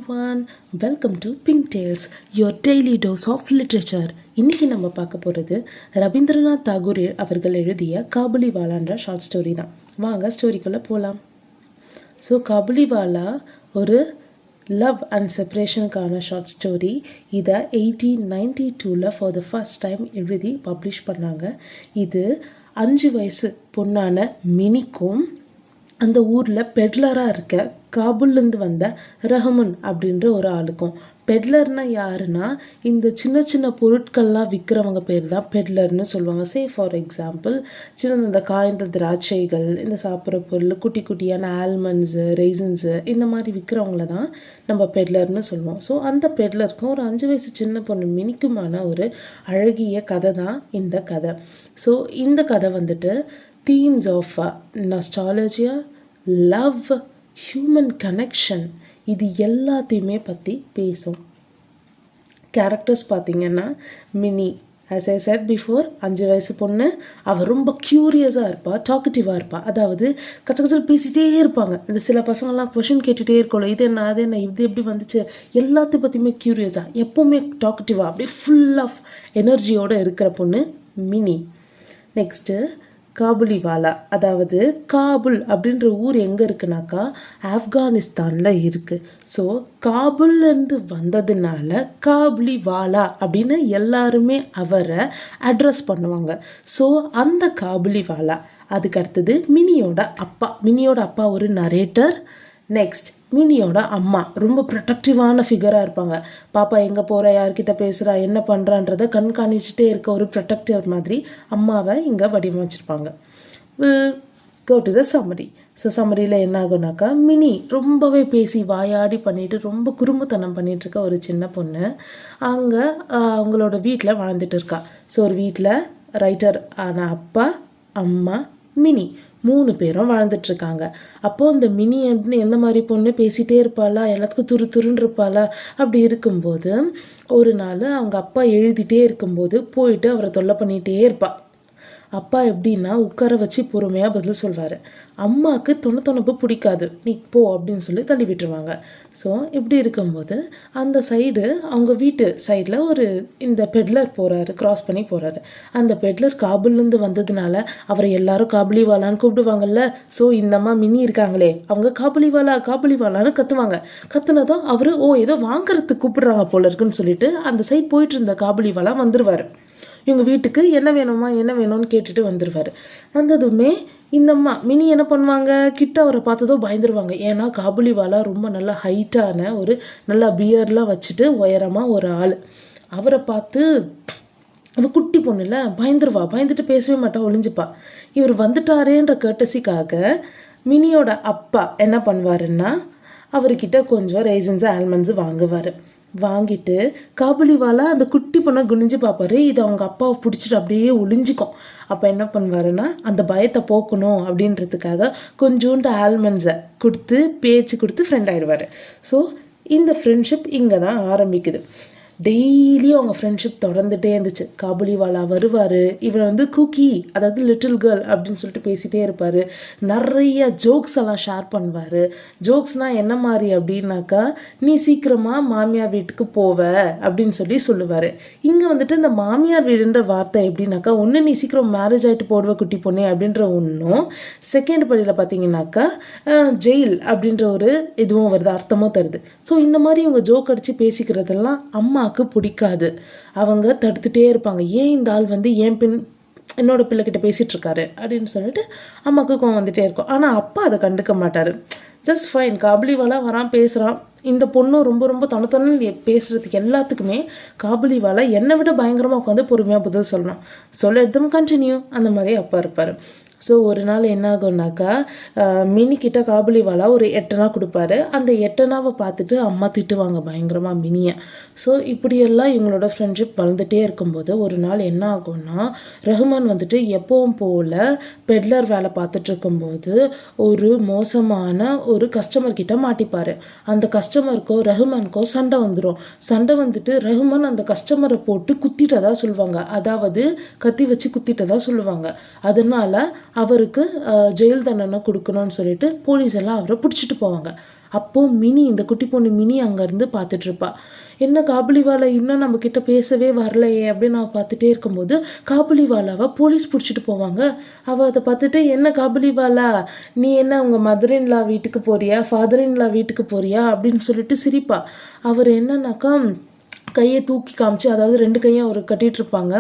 everyone, welcome to Pink Tales, your daily dose of literature. இன்றைக்கி நம்ம பார்க்க போகிறது ரவீந்திரநாத் தாகூர் அவர்கள் எழுதிய காபுலிவாலான்ற ஷார்ட் ஸ்டோரி தான். வாங்க ஸ்டோரிக்குள்ளே போகலாம். ஸோ காபுலிவாலா ஒரு லவ் அண்ட் செப்பரேஷனுக்கான ஷார்ட் ஸ்டோரி. இதை 1892 ஃபார் த ஃபர்ஸ்ட் டைம் எழுதி பப்ளிஷ் பண்ணாங்க. இது 5 வயசு பொண்ணான மினிக்கும் அந்த ஊரில் பெட்லராக இருக்க காபுல்லேருந்து வந்த ரஹமன் அப்படின்ற ஒரு ஆளுக்கும். பெட்லர்னால் யாருன்னா இந்த சின்ன சின்ன பொருட்கள்லாம் விற்கிறவங்க பேர் தான் பெட்லர்னு சொல்லுவாங்க. ஃபார் எக்ஸாம்பிள் சின்ன இந்த காய்ந்த திராட்சைகள், இந்த சாப்பிட்ற பொருள், குட்டி குட்டியான ஆல்மண்ட்ஸு, ரெய்சன்ஸு, இந்த மாதிரி விற்கிறவங்கள தான் நம்ம பெட்லர்னு சொல்லுவோம். ஸோ அந்த பெட்லருக்கும் ஒரு 5 வயசு சின்ன பொண்ணு மினிக்குமான ஒரு அழகிய கதை தான் இந்த கதை. ஸோ இந்த கதை வந்துட்டு themes of nostalgia, love, human connection இது எல்லாத்தையுமே பற்றி பேசும். கேரக்டர்ஸ் பார்த்திங்கன்னா mini, as I said before, 5 வயசு பொண்ணு. அவள் ரொம்ப க்யூரியஸாக இருப்பாள், டாக்கட்டிவாக இருப்பாள். அதாவது கச்சக்கச்சல் பேசிகிட்டே இருப்பாங்க. இந்த சில பசங்கள்லாம் கொஷின் கேட்டுகிட்டே இருக்கோம், இது என்ன அது என்ன இது எப்படி வந்துச்சு, எல்லாத்தையும் பற்றியுமே க்யூரியஸாக, எப்போவுமே டாக்கட்டிவாக, அப்படியே ஃபுல் ஆஃப் எனர்ஜியோடு இருக்கிற பொண்ணு மினி. நெக்ஸ்ட்டு காபுலிவாலா, அதாவது காபுல் அப்படின்ற ஊர் எங்கே இருக்குனாக்கா ஆப்கானிஸ்தானில் இருக்குது. ஸோ காபுல்லேருந்து வந்ததுனால காபுலிவாலா அப்படின்னு எல்லாருமே அவரை அட்ரஸ் பண்ணுவாங்க. ஸோ அந்த காபுலிவாலா, அதுக்கு அடுத்தது மினியோட அப்பா ஒரு நரேட்டர். நெக்ஸ்ட் மினியோட அம்மா ரொம்ப ப்ரொடக்டிவான ஃபிகராக இருப்பாங்க. பாப்பா எங்கே போகிற, யார்கிட்ட பேசுகிறா, என்ன பண்ணுறான்றதை கண்காணிச்சுட்டே இருக்க ஒரு ப்ரொடக்டிவ் மாதிரி அம்மாவை இங்கே வடிவமைச்சிருப்பாங்க. Go to the summary. So சம்மரியில் என்ன ஆகுனாக்கா, மினி ரொம்பவே பேசி வாயாடி பண்ணிட்டு ரொம்ப குறும்புத்தனம் பண்ணிட்டு இருக்க ஒரு சின்ன பொண்ணு அங்கே அவங்களோட வீட்டில் வாழ்ந்துட்டு இருக்கா. ஸோ ஒரு வீட்டில் ரைட்டர் ஆன அப்பா, அம்மா, மினி 3 பேரும் வாழ்ந்துட்டுருக்காங்க. அப்போது இந்த மினி எந்த மாதிரி பொண்ணு பேசிகிட்டே இருப்பாளா, எல்லாத்துக்கும் துருன்னு இருப்பாளா. அப்படி இருக்கும்போது ஒரு நாள் அவங்க அப்பா எழுதிட்டே இருக்கும்போது போயிட்டு அவரை தொல்லை பண்ணிகிட்டே இருப்பாள். அப்பா எப்படின்னா உட்கார வச்சு பொறுமையாக பதில் சொல்வார். அம்மாவுக்கு தொணப்பு பிடிக்காது, நீ போ அப்படின்னு சொல்லி தள்ளி விட்டுருவாங்க. ஸோ இப்படி இருக்கும்போது அந்த சைடு அவங்க வீட்டு சைடில் ஒரு இந்த பெட்லர் போகிறாரு, கிராஸ் பண்ணி போகிறாரு. அந்த பெட்லர் காபுல்லேருந்து வந்ததுனால அவரை எல்லாரும் காபுலிவாலான்னு கூப்பிடுவாங்கல்ல. ஸோ இந்த அம்மா மினி இருக்காங்களே, அவங்க காபுலிவாலான்னு கத்துவாங்க. கத்துனதும் அவர் ஏதோ வாங்குறதுக்கு கூப்பிடுறாங்க போல இருக்குன்னு சொல்லிட்டு அந்த சைட் போயிட்டு இருந்த காபுலிவாலா வந்துடுவார். இவங்க வீட்டுக்கு என்ன வேணும்னு கேட்டுட்டு வந்துடுவார். வந்ததுமே இந்த அம்மா மினி என்ன பண்ணுவாங்க, கிட்ட அவரை பார்த்ததோ பயந்துருவாங்க. ஏன்னா காபுலிவாலா ரொம்ப நல்லா ஹைட்டான ஒரு நல்லா பியர்லாம் வச்சுட்டு உயரமாக ஒரு ஆள். அவரை பார்த்து அவள் குட்டி பொண்ணு இல்லை, பயந்துட்டு பேசவே மாட்டா, ஒளிஞ்சுப்பா. இவர் வந்துட்டாரேன்ற கர்ட்டசிக்காக மினியோட அப்பா என்ன பண்ணுவாருன்னா அவர்கிட்ட கொஞ்சம் ரைசன்ஸு ஆல்மண்ட்ஸு வாங்கிட்டு காபுலிவாலா அந்த குட்டி பொண்ணை குனிஞ்சு பார்ப்பாரு. இது அவங்க அப்பாவை பிடிச்சிட்டு அப்படியே ஒளிஞ்சிக்கும். அப்போ என்ன பண்ணுவாருன்னா அந்த பயத்தை போக்கணும் அப்படின்றதுக்காக கொஞ்சோண்டு ஆல்மண்ட்ஸை கொடுத்து ஃப்ரெண்ட் ஆகிடுவார். ஸோ இந்த ஃப்ரெண்ட்ஷிப் இங்கே தான் ஆரம்பிக்குது. டெய்லியும் அவங்க ஃப்ரெண்ட்ஷிப் தொடர்ந்துகிட்டே இருந்துச்சு. காபுலிவாலா வருவார், இவரை குக்கி, அதாவது லிட்டில் கேர்ள் அப்படின்னு சொல்லிட்டு பேசிகிட்டே இருப்பார். நிறைய ஜோக்ஸ் எல்லாம் ஷேர் பண்ணுவார். ஜோக்ஸ்னால் என்ன மாதிரி அப்படின்னாக்கா, நீ சீக்கிரமாக மாமியார் வீட்டுக்கு போவ அப்படின்னு சொல்லுவார். இங்கே வந்துட்டு இந்த மாமியார் வீடுன்ற வார்த்தை எப்படின்னாக்கா, ஒன்று நீ சீக்கிரம் மேரேஜ் ஆகிட்டு போடுவ குட்டி பொண்ணு அப்படின்ற ஒன்றும், செகண்ட் படியில் பார்த்தீங்கன்னாக்கா ஜெயில் அப்படின்ற ஒரு இதுவும் வருது, அர்த்தமும் தருது. ஸோ இந்த மாதிரி இவங்க ஜோக் அடித்து பேசிக்கிறதெல்லாம் அம்மாவுக்கு பிடிக்காது. அவங்க தடுத்துட்டே இருப்பாங்க. ஏன் இந்த ஆள் என்னோட பிள்ளைகிட்ட பேசிகிட்டு இருக்காரு அப்படின்னு சொல்லிட்டு அம்மாவுக்கு கோவம் வந்துட்டே இருக்கும். ஆனால் அப்பா அதை கண்டுக்க மாட்டார். ஜஸ்ட் ஃபைன், காபுலிவாலா வரான் பேசுகிறான். இந்த பொண்ணும் ரொம்ப தொண்ணு பேசுகிறதுக்கு எல்லாத்துக்குமே காபுலிவாலா என்னை விட பயங்கரமாக உட்காந்து பொறுமையாக பதில் சொல்லணும். எடுத்தும் கண்டினியூ அந்த மாதிரி அப்பா இருப்பார். ஸோ ஒரு நாள் என்ன ஆகும்னாக்கா, மினிக்கிட்ட காபுலிவாலா ஒரு 8 அணா கொடுப்பாரு. அந்த 8 அணாவை பார்த்துட்டு அம்மா திட்டுவாங்க பயங்கரமாக மினியை. ஸோ இப்படியெல்லாம் இவங்களோட ஃப்ரெண்ட்ஷிப் வளர்ந்துட்டே இருக்கும்போது ஒரு நாள் என்ன ஆகும்னா, ரஹ்மான் வந்துட்டு எப்பவும் போல் பெட்லர் வேலை பார்த்துட்டு இருக்கும்போது ஒரு மோசமான ஒரு கஸ்டமர்கிட்ட மாட்டிப்பார். அந்த கஸ்டமருக்கோ ரஹ்மானுக்கோ சண்டை வந்துட்டு ரஹ்மான் அந்த கஸ்டமரை போட்டு குத்திட்டதா சொல்லுவாங்க. அதாவது கத்தி வச்சு குத்திட்டதா சொல்லுவாங்க. அதனால அவருக்கு ஜெயில் தண்டனை கொடுக்கணும்னு சொல்லிட்டு போலீஸ் எல்லாம் அவரை பிடிச்சிட்டு போவாங்க. அப்போது மினி, இந்த குட்டி பொண்ணு மினி அங்கேருந்து பார்த்துட்ருப்பா. என்ன காபுலிவாலா இன்னும் நம்மக்கிட்ட பேசவே வரலையே அப்படின்னு நான் பார்த்துட்டே இருக்கும்போது காபுலிவாலாவை போலீஸ் பிடிச்சிட்டு போவாங்க. அவள் அதை பார்த்துட்டு, என்ன காபுலிவாலா, நீ என்ன உங்கள் மதர் இன்லா வீட்டுக்கு போறியா, ஃபாதர் இன்லா வீட்டுக்கு போறியா அப்படின்னு சொல்லிட்டு சிரிப்பா. அவர் என்னன்னாக்கா கையை தூக்கி காமிச்சு, அதாவது 2 கையும் அவர் கட்டிகிட்ருப்பாங்க,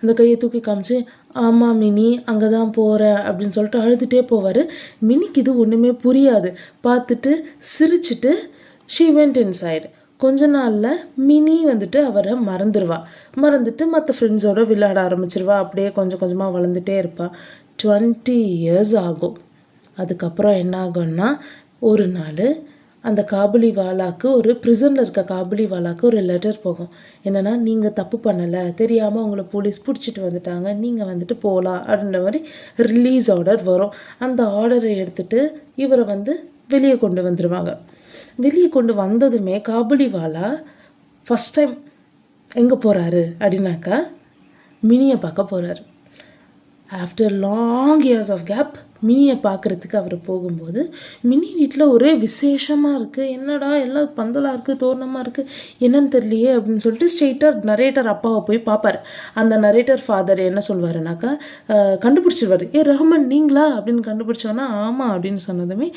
அந்த கையை தூக்கி காமிச்சு, ஆமாம் மினி அங்கே தான் போகிறேன் அப்படின்னு சொல்லிட்டு அழுதுகிட்டே போவார். மினிக்கு இது ஒன்றுமே புரியாது. பார்த்துட்டு சிரிச்சிட்டு ஷீ வெண்ட் இன்சைடு. கொஞ்ச நாளில் மினி வந்துட்டு அவரை மறந்துட்டு மற்ற ஃப்ரெண்ட்ஸோடு விளையாட ஆரம்பிச்சிருவா. அப்படியே கொஞ்சம் கொஞ்சமாக வளர்ந்துட்டே இருப்பாள். 20 years ஆகும். அதுக்கப்புறம் என்ன ஆகும்னா, ஒரு நாள் அந்த காபுலிவாலாவுக்கு, ஒரு ப்ரிசனில் இருக்க காபுலிவாலாவுக்கு ஒரு லெட்டர் போகும். என்னென்னா, நீங்கள் தப்பு பண்ணலை, தெரியாமல் உங்களை போலீஸ் பிடிச்சிட்டு வந்துட்டாங்க, நீங்கள் வந்துட்டு போகலாம் அப்படின்ற மாதிரி ரிலீஸ் ஆர்டர் வரும். அந்த ஆர்டரை எடுத்துகிட்டு இவரை வெளியே கொண்டு வந்துடுவாங்க. வெளியே கொண்டு வந்ததுமே காபுலிவாலா ஃபஸ்ட் டைம் எங்கே போகிறாரு அப்படின்னாக்கா மினியை பார்க்க போகிறாரு. After long years of gap மினியை பார்க்குறதுக்கு அவர் போகும்போது மினி வீட்டில் ஒரே விசேஷமாக இருக்குது. என்னடா எல்லாம் பந்தலாக இருக்குது, தோரணமாக இருக்குது, என்னன்னு தெரியலையே அப்படின்னு சொல்லிட்டு ஸ்ட்ரெயிட்டாக நரேட்டர் அப்பாவை போய் பார்ப்பார். அந்த நரேட்டர் ஃபாதர் என்ன சொல்வாருனாக்கா, கண்டுபிடிச்சிருவார். ரஹ்மான் நீங்களா அப்படின்னு கண்டுபிடிச்சோன்னா, ஆமாம் அப்படின்னு சொன்னதுமே,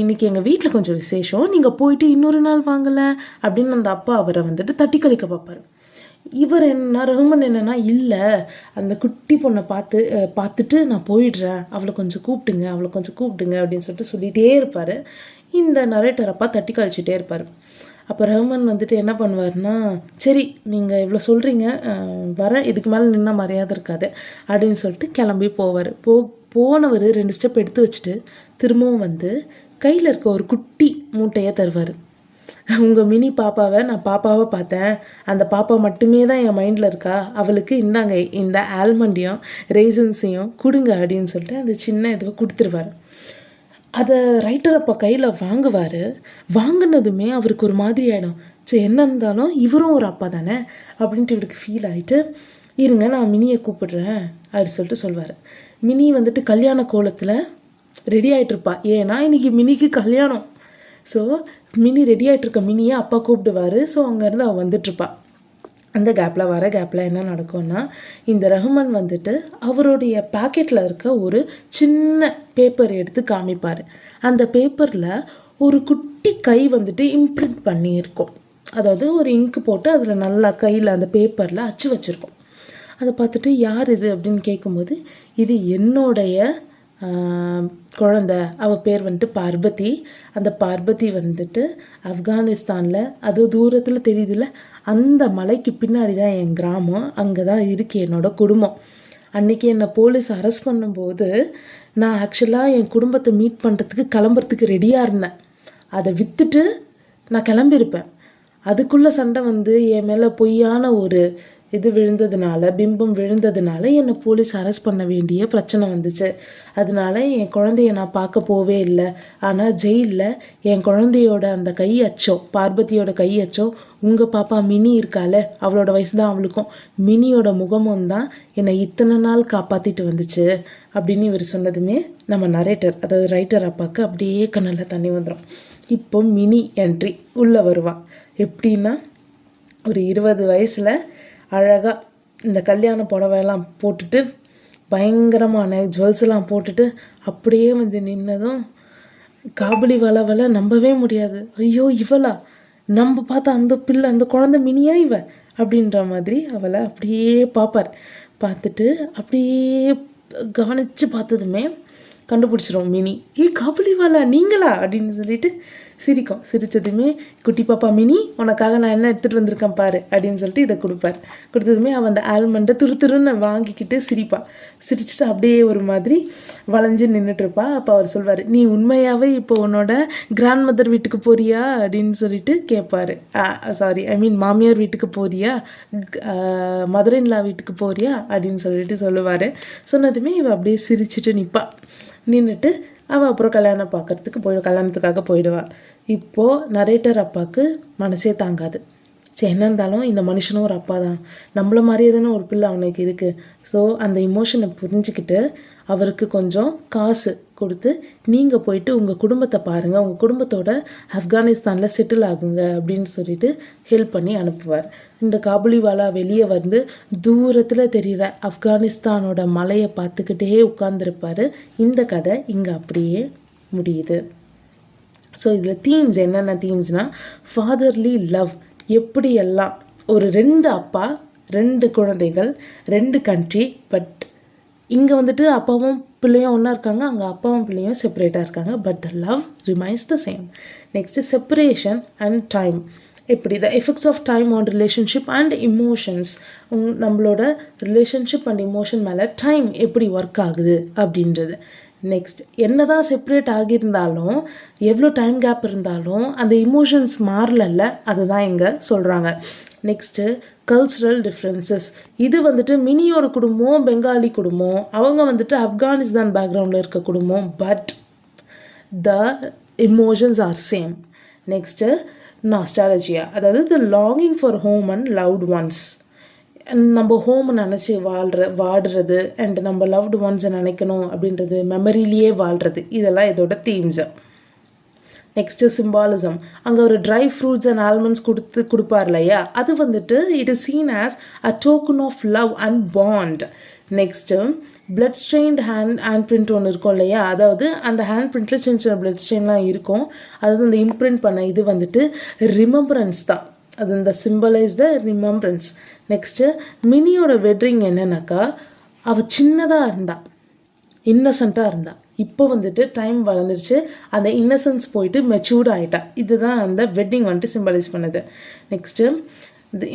இன்றைக்கி எங்கள் வீட்டில் கொஞ்சம் விசேஷம், நீங்கள் போயிட்டு இன்னொரு நாள் வாங்கலை அப்படின்னு அந்த அப்பா அவரை தட்டி கழிக்க பார்ப்பார். இவர் ரஹ்மான் என்னன்னா, இல்லை அந்த குட்டி பொண்ணை பார்த்துட்டு நான் போயிடுறேன், அவளை கொஞ்சம் கூப்பிட்டுங்க அப்படின்னு சொல்லிட்டு சொல்லிகிட்டே இருப்பார். இந்த நரேட்டர் அப்பா தட்டி கழிச்சிட்டே இருப்பார். அப்போ ரஹ்மான் என்ன பண்ணுவார்னா, சரி நீங்கள் இவ்வளோ சொல்கிறீங்க, வரேன், இதுக்கு மேலே நின்னா மரியாதை இருக்காது அப்படின்னு சொல்லிட்டு கிளம்பி போவார். போனவர் 2 ஸ்டெப் எடுத்து வச்சுட்டு திரும்பவும் கையில் இருக்க ஒரு குட்டி மூட்டையை தருவார். உங்கள் மினி பாப்பாவை நான் பாப்பாவை பார்த்தேன், அந்த பாப்பா மட்டுமே தான் என் மைண்டில் இருக்கா, அவளுக்கு இந்தாங்க இந்த ஆல்மண்டையும் ரெய்சன்ஸையும் கொடுங்க அப்படின்னு சொல்லிட்டு அந்த சின்ன இதுவை கொடுத்துருவார். அதை ரைட்டர் அப்பா கையில் வாங்கினதுமே அவருக்கு ஒரு மாதிரி ஆகிடும். சரி, என்ன இருந்தாலும் இவரும் ஒரு அப்பா தானே அப்படின்ட்டு இவருக்கு ஃபீல் ஆகிட்டு, இருங்க நான் மினியை கூப்பிடுறேன் அப்படின்னு சொல்லிட்டு சொல்வார். மினி கல்யாண கோலத்தில் ரெடி ஆகிட்டுருப்பா. ஏன்னா இன்றைக்கி மினிக்கு கல்யாணம். ஸோ மினி ரெடி ஆகிட்டுருக்க மினியை அப்பா கூப்பிடுவார். ஸோ அங்கேருந்து அவள் வந்துட்டுருப்பா. அந்த கேப்பில் என்ன நடக்கும்னா, இந்த ரஹ்மான் அவருடைய பேக்கெட்டில் இருக்க ஒரு சின்ன பேப்பர் எடுத்து காமிப்பார். அந்த பேப்பரில் ஒரு குட்டி கை இம்ப்ரிண்ட் பண்ணியிருக்கும். அதாவது ஒரு இங்கு போட்டு அதில் நல்லா கையில் அந்த பேப்பரில் அச்சு வச்சுருக்கோம். அதை பார்த்துட்டு யார் இது அப்படின்னு கேட்கும்போது, இது என்னுடைய குழந்தை, அவள் பேர் பார்வதி. அந்த பார்வதி ஆப்கானிஸ்தானில், அதுவும் தூரத்தில் தெரியுதுல்ல, அந்த மலைக்கு பின்னாடி தான் என் கிராமம், அங்கே தான் இருக்குது என்னோட குடும்பம். அன்றைக்கி என்னை போலீஸ் அரெஸ்ட் பண்ணும்போது நான் ஆக்சுவலாக என் குடும்பத்தை மீட் பண்ணுறதுக்கு கிளம்புறதுக்கு ரெடியாக இருந்தேன். அதை விற்றுட்டு நான் கிளம்பியிருப்பேன். அதுக்குள்ளே சண்டை என் மேலே பொய்யான ஒரு பிம்பம் விழுந்ததுனால என்னை போலீஸ் அரெஸ்ட் பண்ண வேண்டிய பிரச்சனை வந்துச்சு. அதனால என் குழந்தைய நான் பார்க்க போவே இல்லை. ஆனால் ஜெயிலில் என் குழந்தையோட அந்த பார்வதியோட கையச்சோ உங்கள் பாப்பா மினி இருக்கால, அவளோட வயசு தான் அவளுக்கும், மினியோட முகமும் தான் என்னை இத்தனை நாள் காப்பாற்றிட்டு வந்துச்சு அப்படின்னு இவர் சொன்னதுமே நம்ம நரேட்டர், அதாவது ரைட்டர் அப்பாவுக்கு அப்படியே கண்ணில் தண்ணி வந்துடும். இப்போ மினி என்ட்ரி உள்ளே வருவாள். எப்படின்னா, ஒரு 20 வயசில் அழகாக இந்த கல்யாண புடவையெல்லாம் போட்டுட்டு பயங்கரமான ஜுவல்ஸ்லாம் போட்டுட்டு அப்படியே நின்னதும் காபுலிவாலாவால் நம்பவே முடியாது. ஐயோ இவளா, நம்ம பார்த்தா அந்த பிள்ளை, அந்த குழந்தை மினியா இவ அப்படின்ற மாதிரி அவளை அப்படியே பார்ப்பார். பார்த்துட்டு அப்படியே கவனித்து பார்த்ததுமே கண்டுபிடிச்சிரும் மினி, காபுலிவாலா நீங்களா அப்படின்னு சொல்லிட்டு சிரிக்கும். சிரித்ததுமே, குட்டி பாப்பா மினி உனக்காக நான் என்ன எடுத்துகிட்டு வந்திருக்கேன் பாரு அப்படின்னு சொல்லிட்டு இதை கொடுப்பார். கொடுத்ததுமே அவன் அந்த ஆல்மண்டை துருன்னு வாங்கிக்கிட்டு சிரிச்சுட்டு அப்படியே ஒரு மாதிரி வளைஞ்சு நின்றுட்டுருப்பா. அப்போ அவர் சொல்வார், நீ உண்மையாகவே இப்போ உன்னோட கிராண்ட் மதர் வீட்டுக்கு போறியா அப்படின்னு சொல்லிட்டு கேட்பார். மாமியார் வீட்டுக்கு போறியா, மதர் இன்லா வீட்டுக்கு போறியா அப்படின்னு சொல்லிட்டு சொல்லுவார். சொன்னதுமே இவள் அப்படியே சிரிச்சுட்டு நின்றுட்டு அவள் அப்புறம் கல்யாணத்துக்காக போயிடுவாள். இப்போது நரேட்டர் அப்பாவுக்கு மனசே தாங்காது. சரி, என்ன இருந்தாலும் இந்த மனுஷனும் ஒரு அப்பா தான், நம்மள மாதிரியே தானே ஒரு பிள்ளை அவனுக்கு இருக்குது. ஸோ அந்த இமோஷனை புரிஞ்சுக்கிட்டு அவருக்கு கொஞ்சம் காசு கொடுத்து நீங்கள் போயிட்டு உங்கள் குடும்பத்தை பாருங்கள், உங்கள் குடும்பத்தோட ஆப்கானிஸ்தானில் செட்டில் ஆகுங்க அப்படின்னு சொல்லிட்டு ஹெல்ப் பண்ணி அனுப்புவார். இந்த காபுலிவாலா வெளியே வந்து தூரத்தில் தெரிகிற ஆப்கானிஸ்தானோட மலையை பார்த்துக்கிட்டே உட்கார்ந்துருப்பார். இந்த கதை இங்கே அப்படியே முடியுது. ஸோ இதில் தீம்ஸ் என்னென்ன தீம்ஸ்னால், ஃபாதர்லி லவ், எப்படியெல்லாம் ஒரு 2 அப்பா 2 குழந்தைகள் 2 கண்ட்ரி, பட் இங்கே வந்துட்டு அப்பாவும் பிள்ளையும் ஒன்றா இருக்காங்க, அங்கே அப்பாவும் பிள்ளையும் செப்பரேட்டாக இருக்காங்க, but the love remains the same. Next separation and time, எப்படி the effects of time on relationship and emotions, நம்மளோட ரிலேஷன்ஷிப் அண்ட் இமோஷன் மேலே டைம் எப்படி ஒர்க் ஆகுது அப்படின்றது. நெக்ஸ்ட், என்ன தான் செப்பரேட் ஆகியிருந்தாலும் எவ்வளோ டைம் கேப் இருந்தாலும் அந்த இமோஷன்ஸ் மாறலல்ல, அதுதான் இங்கே சொல்கிறாங்க. நெக்ஸ்ட்டு கல்ச்சுரல் டிஃப்ரென்சஸ், இது வந்துட்டு மினியோட குடும்பம் பெங்காலி குடும்பம், அவங்க வந்துட்டு ஆப்கானிஸ்தான் பேக்ரவுண்டில் இருக்க குடும்பம், but the emotions are same. Next nostalgia, அதாவது the longing for home and loved ones, நம்ம ஹோம் நினச்சி வாடுறது அண்ட் நம்ம லவ்டு ஒன்ஸை நினைக்கணும் அப்படின்றது, மெமரிலேயே வாழ்கிறது, இதெல்லாம் இதோட தீம்ஸு. நெக்ஸ்ட்டு சிம்பாலிசம், அங்கே ஒரு ட்ரை ஃப்ரூட்ஸ் அண்ட் ஆல்மண்ட்ஸ் கொடுப்பார் இல்லையா, அது வந்துட்டு it is seen as a token of love and bond. Next blood stained hand print ஒன்று இருக்கும் இல்லையா, அதாவது அந்த ஹேண்ட் பிரிண்ட்டில் சின்ன சின்ன பிளட் ஸ்ட்ரெயின்லாம் இருக்கும், அதாவது அந்த இம்ப்ரிண்ட் பண்ண இது வந்துட்டு ரிமெம்பரன்ஸ் தான், அது இந்த சிம்பலைஸ் த ரிமெம்பரன்ஸ். நெக்ஸ்ட்டு மினியோட வெட்ரிங் என்னன்னாக்கா, அவள் சின்னதாக இருந்தா, இன்னசென்ட்டாக இருந்தா, இப்போ வந்துட்டு டைம் வளர்ந்துருச்சு, அந்த இன்னசென்ஸ் போயிட்டு மெச்சூர்ட் ஆகிட்டா, இதுதான் அந்த வெட்டிங் வந்துட்டு சிம்பலைஸ் பண்ணுது. நெக்ஸ்ட்டு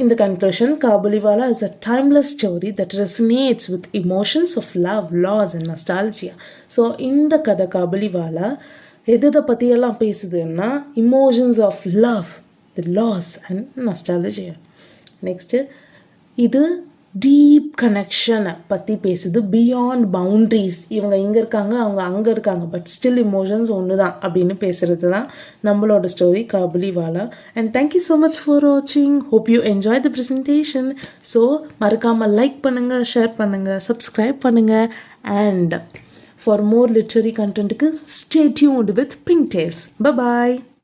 இந்த conclusion, Kabuliwala is a timeless story that resonates with emotions of love, loss and nostalgia. So இந்த கதை காபுலிவாலா எதை பற்றியெல்லாம் பேசுதுன்னா, emotions of love, the loss and nostalgia. Next இது டீப் கனெக்ஷனை பற்றி பேசுது, பியாண்ட் பவுண்ட்ரிஸ், இவங்க இங்கே இருக்காங்க அவங்க அங்கே இருக்காங்க பட் ஸ்டில் இமோஷன்ஸ் ஒன்று தான் அப்படின்னு பேசுகிறது தான் நம்மளோட story Kabuliwala. And thank you so much for வாட்சிங், hope you enjoy the presentation. So மறக்காமல் லைக் பண்ணுங்கள், ஷேர் பண்ணுங்கள், சப்ஸ்கிரைப் பண்ணுங்கள், அண்ட் ஃபார் மோர் லிட்ரரி கண்டென்ட்டுக்கு stay tuned with Pink Tales. By.